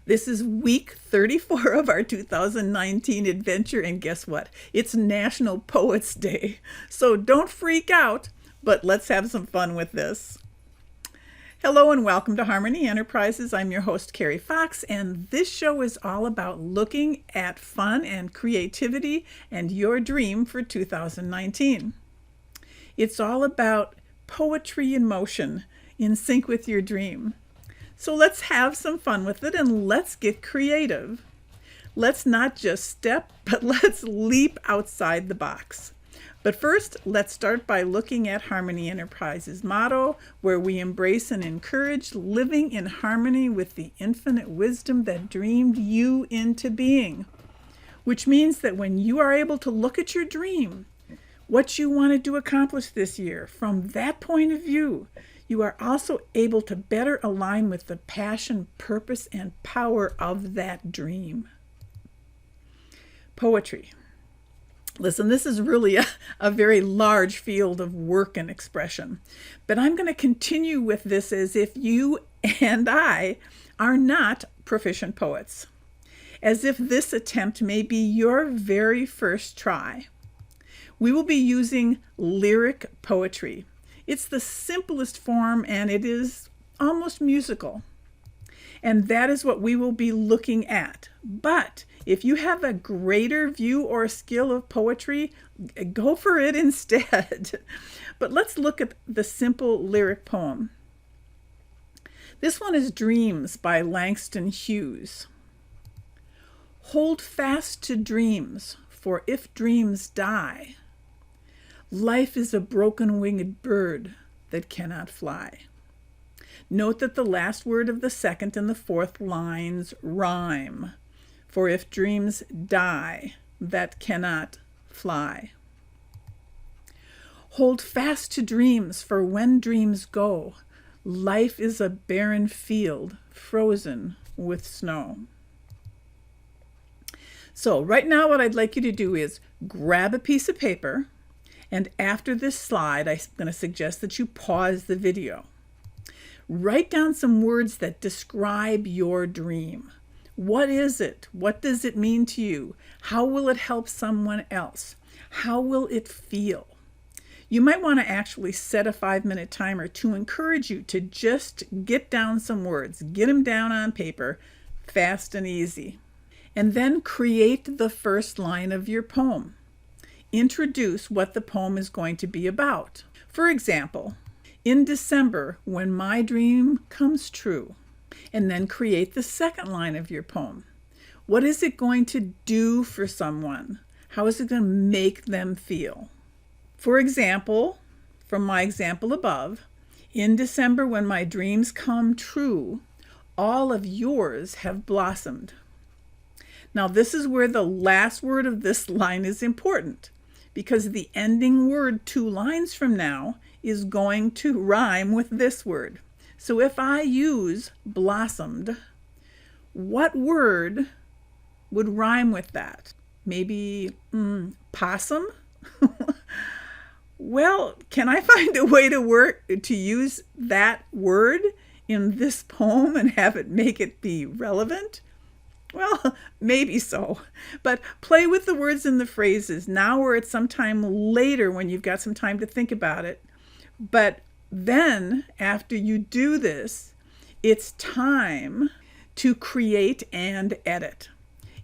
This is week 34 of our 2019 adventure, and guess what? It's National Poets Day. So don't freak out, but let's have some fun with this. Hello and welcome to Harmony Enterprises. I'm your host, Carrie Fox, and this show is all about looking at fun and creativity and your dream for 2019. It's all about poetry in motion, in sync with your dream. So let's have some fun with it and let's get creative. Let's not just step, but let's leap outside the box. But first, let's start by looking at Harmony Enterprises' motto, where we embrace and encourage living in harmony with the infinite wisdom that dreamed you into being. Which means that when you are able to look at your dream, what you wanted to accomplish this year, from that point of view, you are also able to better align with the passion, purpose, and power of that dream. Poetry. Listen, this is really a very large field of work and expression, but I'm going to continue with this as if you and I are not proficient poets, as if this attempt may be your very first try. We will be using lyric poetry. It's the simplest form and it is almost musical. And that is what we will be looking at. But if you have a greater view or skill of poetry, go for it instead. But let's look at the simple lyric poem. This one is Dreams by Langston Hughes. Hold fast to dreams, for if dreams die, life is a broken-winged bird that cannot fly. Note that the last word of the second and the fourth lines rhyme. For if dreams die, that cannot fly. Hold fast to dreams, for when dreams go, life is a barren field frozen with snow. So right now what I'd like you to do is grab a piece of paper, and after this slide, I'm going to suggest that you pause the video. Write down some words that describe your dream. What is it? What does it mean to you? How will it help someone else? How will it feel? You might want to actually set a 5-minute timer to encourage you to just get down some words. Get them down on paper, fast and easy. And then create the first line of your poem. Introduce what the poem is going to be about. For example, in December, when my dream comes true, and then create the second line of your poem. What is it going to do for someone? How is it going to make them feel? For example, from my example above, in December, when my dreams come true, all of yours have blossomed. Now, this is where the last word of this line is important, because the ending word 2 lines from now is going to rhyme with this word. So if I use blossomed, what word would rhyme with that? Maybe possum? Well, can I find a way to use that word in this poem and have it make it be relevant? Well, maybe so, but play with the words and the phrases now or at some time later when you've got some time to think about it. But then, after you do this, it's time to create and edit.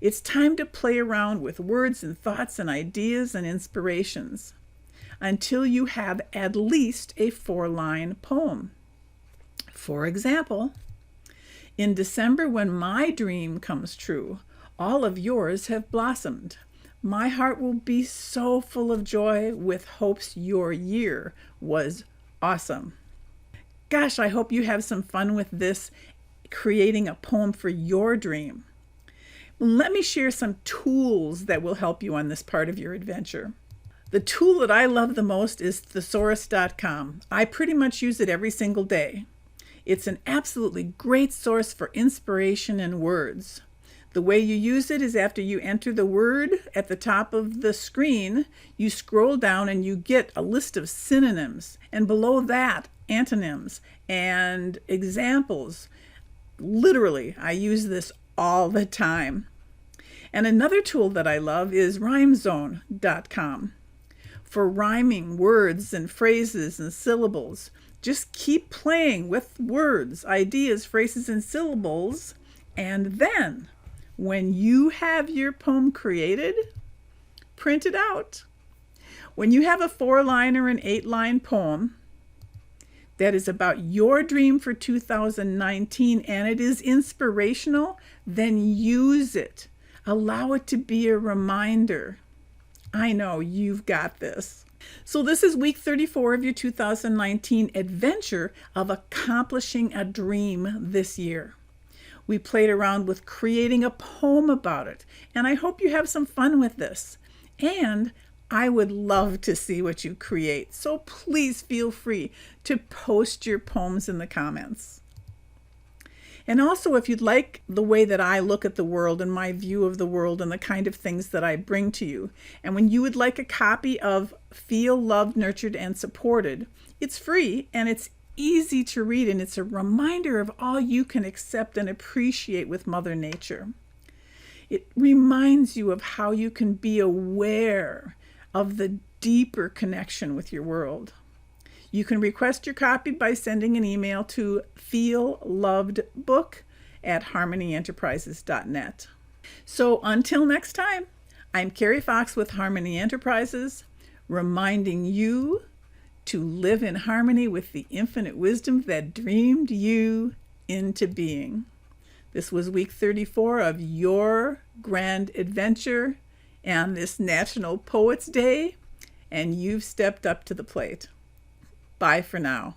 It's time to play around with words and thoughts and ideas and inspirations until you have at least a 4-line poem. For example, in December, when my dream comes true, all of yours have blossomed. My heart will be so full of joy with hopes your year was awesome. Gosh, I hope you have some fun with this, creating a poem for your dream. Let me share some tools that will help you on this part of your adventure. The tool that I love the most is thesaurus.com. I pretty much use it every single day. It's an absolutely great source for inspiration and words. The way you use it is after you enter the word at the top of the screen, you scroll down and you get a list of synonyms, and below that, antonyms and examples. Literally, I use this all the time. And another tool that I love is rhymezone.com for rhyming words and phrases and syllables. Just keep playing with words, ideas, phrases, and syllables, and then when you have your poem created, print it out. When you have a 4-line or an 8-line poem that is about your dream for 2019 and it is inspirational, then use it. Allow it to be a reminder. I know you've got this. So this is week 34 of your 2019 adventure of accomplishing a dream this year. We played around with creating a poem about it, and I hope you have some fun with this. And I would love to see what you create, so please feel free to post your poems in the comments. And also, if you'd like the way that I look at the world and my view of the world and the kind of things that I bring to you, and when you would like a copy of Feel Loved, Nurtured, and Supported, it's free and it's easy to read, and it's a reminder of all you can accept and appreciate with Mother Nature. It reminds you of how you can be aware of the deeper connection with your world. You can request your copy by sending an email to feellovedbook@harmonyenterprises.net. So until next time, I'm Carrie Fox with Harmony Enterprises, reminding you to live in harmony with the infinite wisdom that dreamed you into being. This was week 34 of your grand adventure on this National Poets Day, and you've stepped up to the plate. Bye for now.